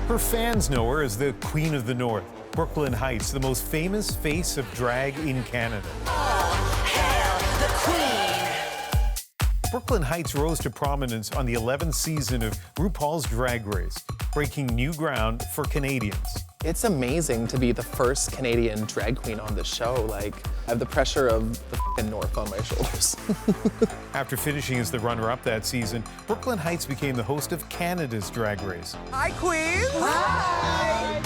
Her fans know her as the Queen of the North. Brooke Lynn Hytes, the most famous face of drag in Canada. All hail the Queen! Brooke Lynn Hytes rose to prominence on the 11th season of RuPaul's Drag Race, breaking new ground for Canadians. It's amazing to be the first Canadian drag queen on the show. Like, I have the pressure of the f***ing North on my shoulders. After finishing as the runner-up that season, Brooke Lynn Hytes became the host of Canada's Drag Race. Hi, Queen! Hi!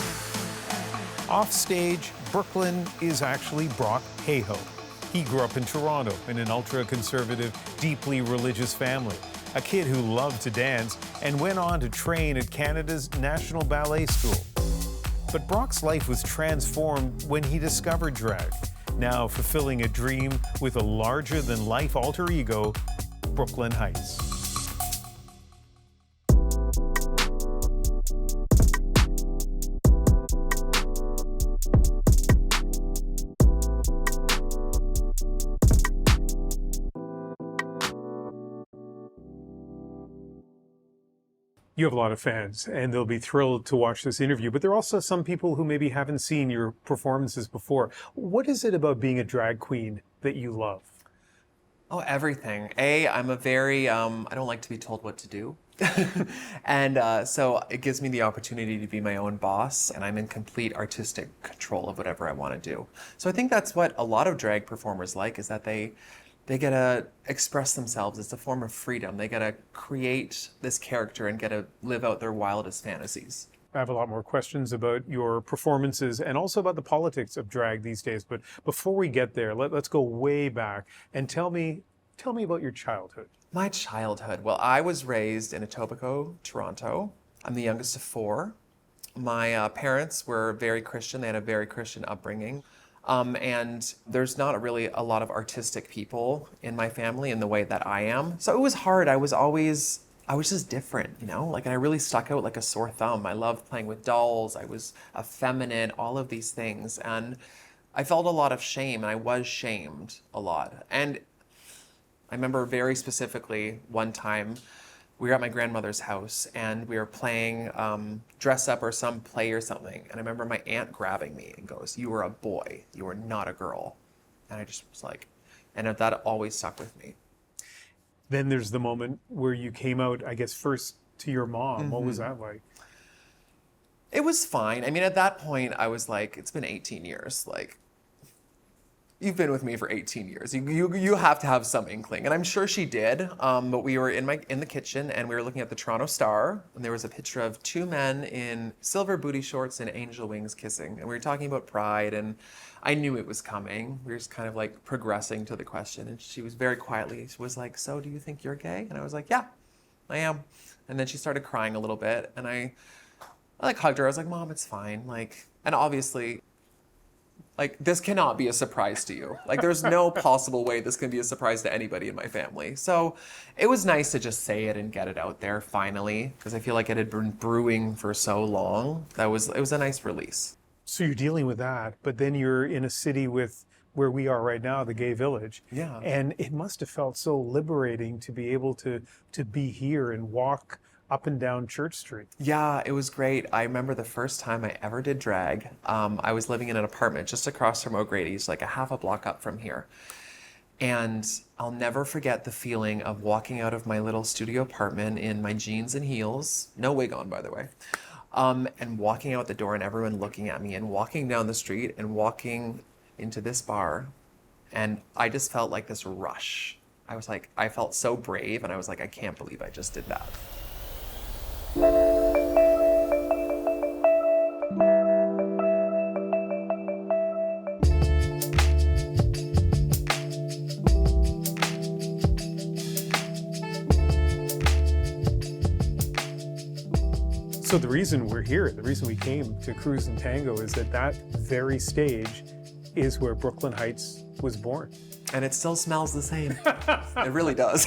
Off stage, Brooke Lynn is actually Brock Hayhoe. He grew up in Toronto in an ultra-conservative, deeply religious family, a kid who loved to dance and went on to train at Canada's National Ballet School. But Brock's life was transformed when he discovered drag, now fulfilling a dream with a larger-than-life alter ego, Brooke Lynn Hytes. You have a lot of fans, and they'll be thrilled to watch this interview, but there are also some people who maybe haven't seen your performances before. What is it about being a drag queen that you love? Oh, everything. I'm a very, I don't like to be told what to do. And so it gives me the opportunity to be my own boss, and I'm in complete artistic control of whatever I want to do. So I think that's what a lot of drag performers like, is that they get to express themselves. It's a form of freedom. They get to create this character and get to live out their wildest fantasies. I have a lot more questions about your performances and also about the politics of drag these days. But before we get there, let's go way back and tell me about your childhood. My childhood. Well, I was raised in Etobicoke, Toronto. I'm the youngest of four. My parents were very Christian. They had a very Christian upbringing. And there's not really a lot of artistic people in my family in the way that I am. So it was hard. I was just different, you know? Like, and I really stuck out like a sore thumb. I loved playing with dolls. I was effeminate, all of these things. And I felt a lot of shame, and I was shamed a lot. And I remember very specifically one time we were at my grandmother's house and we were playing dress up or some play or something. And I remember my aunt grabbing me and goes, "You were a boy, you were not a girl." And I just was like, and that always stuck with me. Then there's the moment where you came out, I guess, first to your mom. Mm-hmm. What was that like? It was fine. I mean, at that point I was like, it's been 18 years. Like, you've been with me for 18 years. You have to have some inkling. And I'm sure she did. But we were in the kitchen and we were looking at the Toronto Star, and there was a picture of two men in silver booty shorts and angel wings kissing. And we were talking about pride, and I knew it was coming. We were just kind of like progressing to the question. And she was very quietly, she was like, "So do you think you're gay?" And I was like, "Yeah, I am." And then she started crying a little bit, and I like hugged her. I was like, "Mom, it's fine." Like, and obviously, like, this cannot be a surprise to you. Like, there's no possible way this can be a surprise to anybody in my family. So it was nice to just say it and get it out there finally, because I feel like it had been brewing for so long. It was a nice release. So you're dealing with that, but then you're in a city with where we are right now, the Gay Village. Yeah. And it must have felt so liberating to be able to be here and walk up and down Church Street. Yeah, it was great. I remember the first time I ever did drag. I was living in an apartment just across from O'Grady's, like a half a block up from here. And I'll never forget the feeling of walking out of my little studio apartment in my jeans and heels, no wig on, by the way, and walking out the door and everyone looking at me, and walking down the street and walking into this bar. And I just felt like this rush. I felt so brave, and I was like, I can't believe I just did that. So the reason we're here, the reason we came to Cruise and Tango, is that very stage is where Brooke Lynn Hytes was born. And it still smells the same. It really does.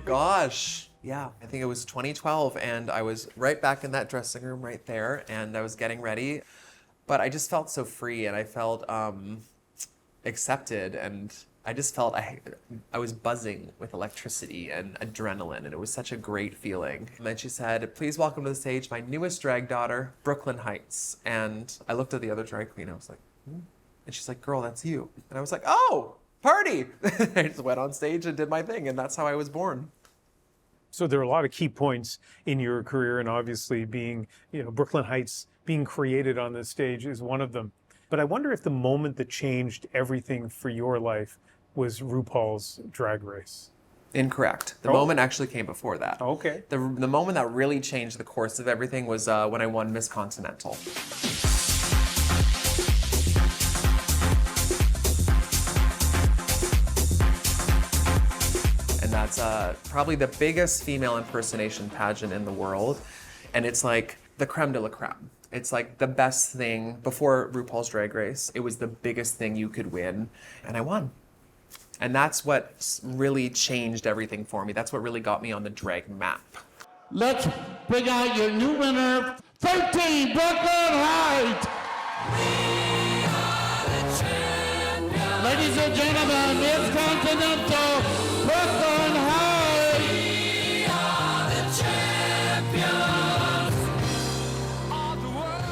Gosh. Yeah, I think it was 2012, and I was right back in that dressing room right there, and I was getting ready. But I just felt so free, and I felt accepted, and I just felt I was buzzing with electricity and adrenaline, and it was such a great feeling. And then she said, please welcome to the stage my newest drag daughter, Brooke Lynn Hytes. And I looked at the other drag queen, I was like, and she's like, girl, that's you. And I was like, oh, party. I just went on stage and did my thing, and that's how I was born. So there are a lot of key points in your career, and obviously being, Brooke Lynn Hytes being created on this stage is one of them. But I wonder if the moment that changed everything for your life was RuPaul's Drag Race. Incorrect. The moment actually came before that. Okay. The moment that really changed the course of everything was when I won Miss Continental. And that's probably the biggest female impersonation pageant in the world. And it's like the creme de la creme. It's like the best thing before RuPaul's Drag Race. It was the biggest thing you could win, and I won. And that's what really changed everything for me. That's what really got me on the drag map. Let's bring out your new winner, 13, Brooke Lynn Hytes. We are the champions. Ladies and gentlemen, Miss Continental, Brooke Lynn Hytes. We are the champions of the world.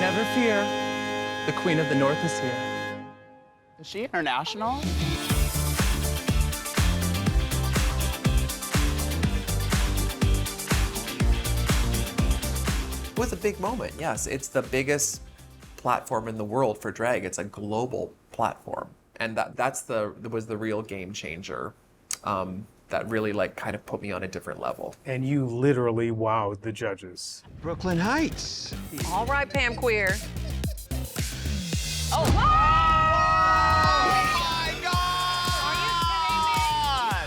Never fear. The Queen of the North is here. Is she international? It was a big moment, yes. It's the biggest platform in the world for drag. It's a global platform. And that was the real game changer that really kind of put me on a different level. And you literally wowed the judges. Brooke Lynn Hytes. All right, Pam Queer. Oh, My God!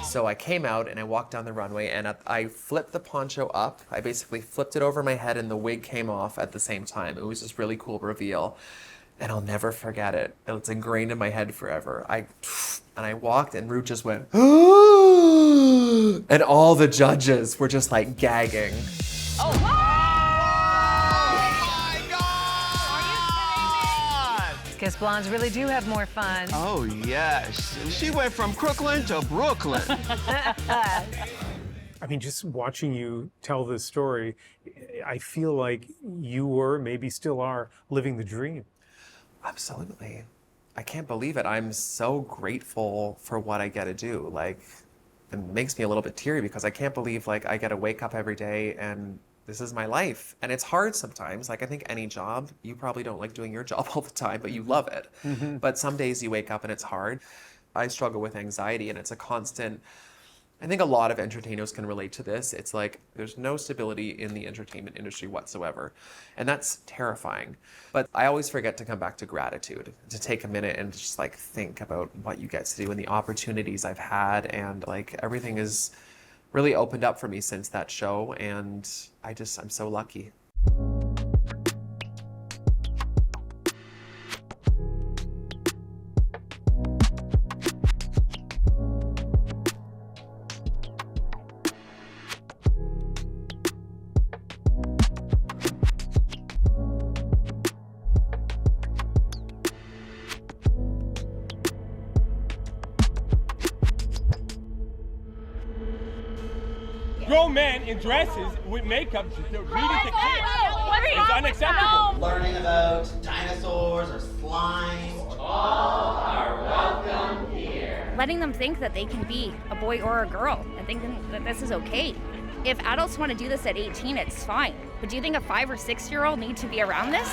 So I came out and I walked down the runway and I flipped the poncho up. I basically flipped it over my head and the wig came off at the same time. It was this really cool reveal. And I'll never forget it. It's ingrained in my head forever. And I walked and Ruth just went, and all the judges were just like gagging. oh, My God! Guess blondes really do have more fun. Oh, yes. She went from Crooklyn to Brooklyn. I mean, just watching you tell this story, I feel like you were, maybe still are, living the dream. Absolutely. I can't believe it. I'm so grateful for what I get to do. It makes me a little bit teary because I can't believe I get to wake up every day and this is my life. And it's hard sometimes. I think any job, you probably don't like doing your job all the time, but you love it. Mm-hmm. But some days you wake up and it's hard. I struggle with anxiety and it's a constant. I think a lot of entertainers can relate to this. It's there's no stability in the entertainment industry whatsoever. And that's terrifying. But I always forget to come back to gratitude, to take a minute and just think about what you get to do and the opportunities I've had. And everything is really opened up for me since that show. And I'm so lucky. Grown men in dresses with makeup reading to kids is unacceptable. Learning about dinosaurs or slime. All are welcome here. Letting them think that they can be a boy or a girl and thinking that this is okay. If adults want to do this at 18, it's fine. But do you think a 5 or 6-year-old need to be around this?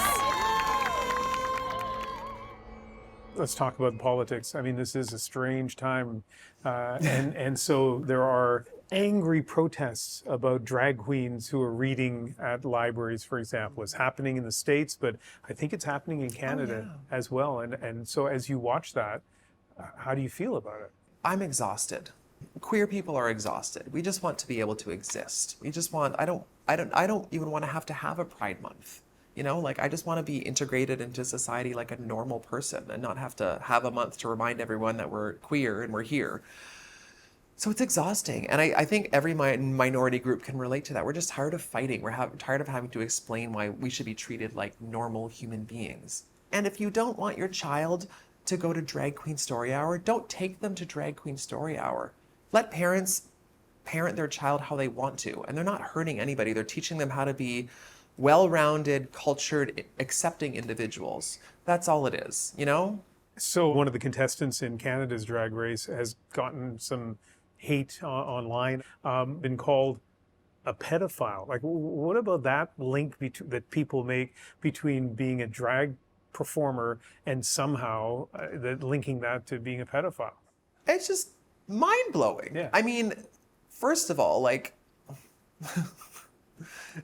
let's talk about politics. I mean, this is a strange time, and so there are angry protests about drag queens who are reading at libraries, for example. It's happening in the States, but I think it's happening in Canada as well. And so as you watch that, how do you feel about it? I'm exhausted. Queer people are exhausted. We just want to be able to exist. We just want, I don't even want to have a Pride Month. You know, like I just want to be integrated into society like a normal person and not have to have a month to remind everyone that we're queer and we're here. So it's exhausting. And I think every minority group can relate to that. We're just tired of fighting. We're tired of having to explain why we should be treated like normal human beings. And if you don't want your child to go to Drag Queen Story Hour, don't take them to Drag Queen Story Hour. Let parents parent their child how they want to. And they're not hurting anybody. They're teaching them how to be well-rounded, cultured, accepting individuals. That's all it is, you know? So one of the contestants in Canada's Drag Race has gotten some hate online, been called a pedophile. Like, what about that link that people make between being a drag performer and somehow linking that to being a pedophile? It's just mind-blowing. Yeah. I mean, first of all, like,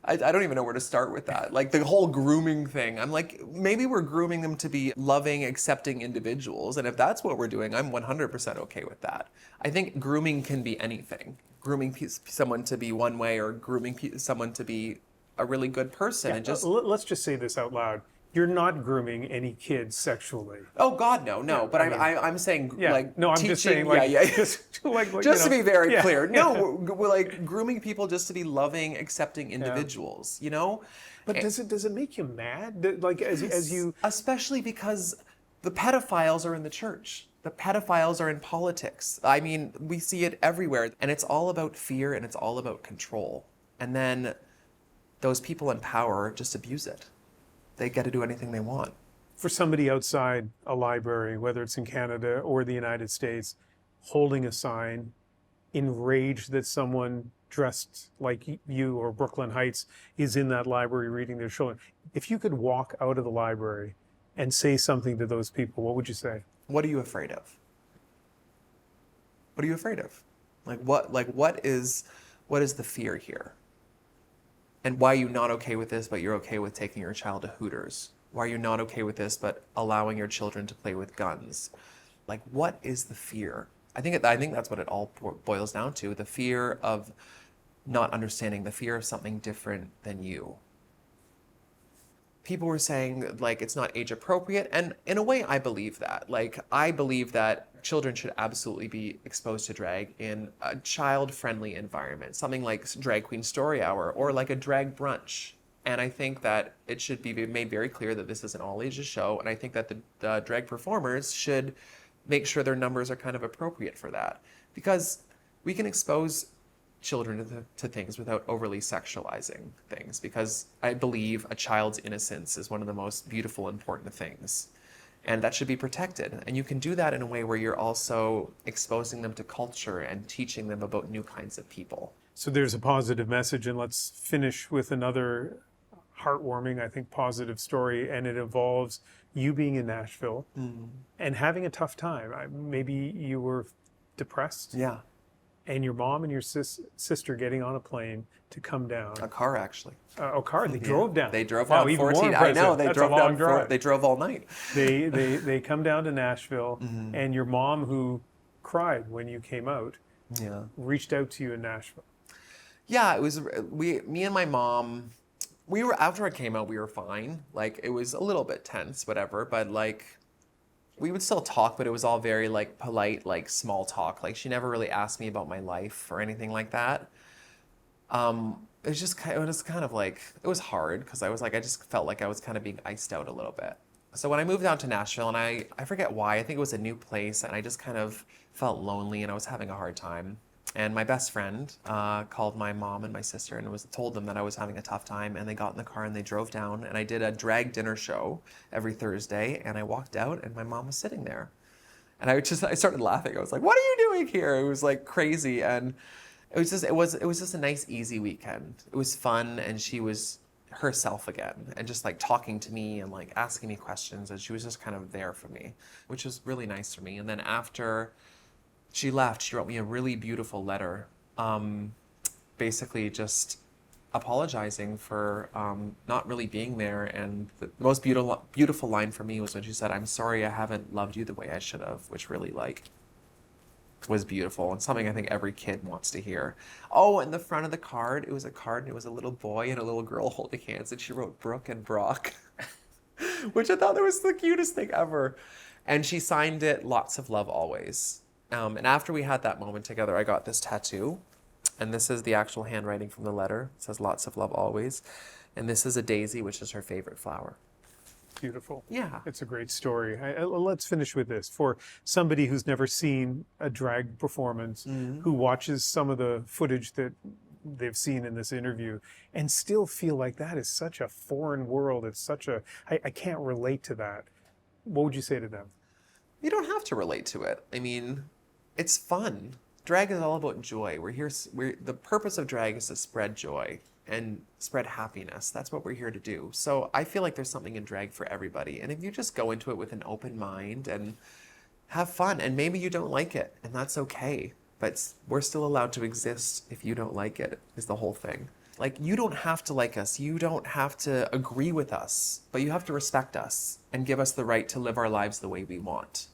I don't even know where to start with that. Like the whole grooming thing, I'm like, maybe we're grooming them to be loving, accepting individuals. And if that's what we're doing, I'm 100% okay with that. I think grooming can be anything. Grooming someone to be one way or grooming someone to be a really good person. Yeah, and just let's just say this out loud. You're not grooming any kids sexually. Oh God, no. Yeah, but I'm saying like no, I'm teaching, just saying like, just, like just to be very yeah, clear. yeah. No, we're like grooming people just to be loving, accepting individuals. You know. But does it make you mad? Like as you, especially because the pedophiles are in the church. The pedophiles are in politics. I mean, we see it everywhere, and it's all about fear and it's all about control. And then those people in power just abuse it. They get to do anything they want. For somebody outside a library, whether it's in Canada or the United States, holding a sign, enraged that someone dressed like you or Brooke Lynn Hytes is in that library reading their children. If you could walk out of the library and say something to those people, what would you say? What are you afraid of? What are you afraid of? What is the fear here? And why are you not okay with this, but you're okay with taking your child to Hooters? Why are you not okay with this, but allowing your children to play with guns? Like, what is the fear? I think that's what it all boils down to. The fear of not understanding, the fear of something different than you. People were saying, like, it's not age appropriate. And in a way, I believe that. Like, I believe that children should absolutely be exposed to drag in a child-friendly environment. Something like Drag Queen Story Hour or like a drag brunch. And I think that it should be made very clear that this is an all-ages show. And I think that the drag performers should make sure their numbers are kind of appropriate for that. Because we can expose children to things without overly sexualizing things, because I believe a child's innocence is one of the most beautiful, important things. And that should be protected. And you can do that in a way where you're also exposing them to culture and teaching them about new kinds of people. So there's a positive message, and let's finish with another heartwarming, I think, positive story, and it involves you being in Nashville and having a tough time. Maybe you were depressed. Yeah. And your mom and your sister getting on a plane to come down. A car, actually. A car. They drove down. They drove wow, down even 14. More I know. impressive. They That's drove a long down. drive. They drove all night. They come down to Nashville, and your mom, who cried when you came out, reached out to you in Nashville. Yeah, it was me and my mom. We were, after I came out, we were fine. Like, it was a little bit tense, whatever, but like, we would still talk, but it was all very like polite, like small talk. Like, she never really asked me about my life or anything like that. It was kind of like, it was hard because I just felt like I was kind of being iced out a little bit. So when I moved down to Nashville, and I forget why, I think it was a new place, and I just kind of felt lonely and I was having a hard time. And my best friend called my mom and my sister and told them that I was having a tough time, and they got in the car and they drove down, and I did a drag dinner show every Thursday, and I walked out and my mom was sitting there. And I started laughing. I was like, "What are you doing here?" It was like crazy, and it was just a nice, easy weekend. It was fun, and she was herself again and just like talking to me and like asking me questions, and she was just kind of there for me, which was really nice for me. And then after she left, she wrote me a really beautiful letter, basically just apologizing for not really being there. And the most beautiful line for me was when she said, "I'm sorry I haven't loved you the way I should have," which really like was beautiful and something I think every kid wants to hear. Oh, and the front of the card, it was a card and it was a little boy and a little girl holding hands, and she wrote Brooke and Brock, which I thought that was the cutest thing ever. And she signed it, "Lots of love always." And after we had that moment together, I got this tattoo, and this is the actual handwriting from the letter. It says "Lots of love always." And this is a daisy, which is her favorite flower. Beautiful. Yeah. It's a great story. Let's finish with this. For somebody who's never seen a drag performance, who watches some of the footage that they've seen in this interview and still feel like that is such a foreign world, it's such a, I can't relate to that. What would you say to them? You don't have to relate to it. I mean, it's fun. Drag is all about joy. The purpose of drag is to spread joy and spread happiness. That's what we're here to do. So I feel like there's something in drag for everybody. And if you just go into it with an open mind and have fun, and maybe you don't like it, and that's okay. But we're still allowed to exist if you don't like it, is the whole thing. Like, you don't have to like us. You don't have to agree with us, but you have to respect us and give us the right to live our lives the way we want.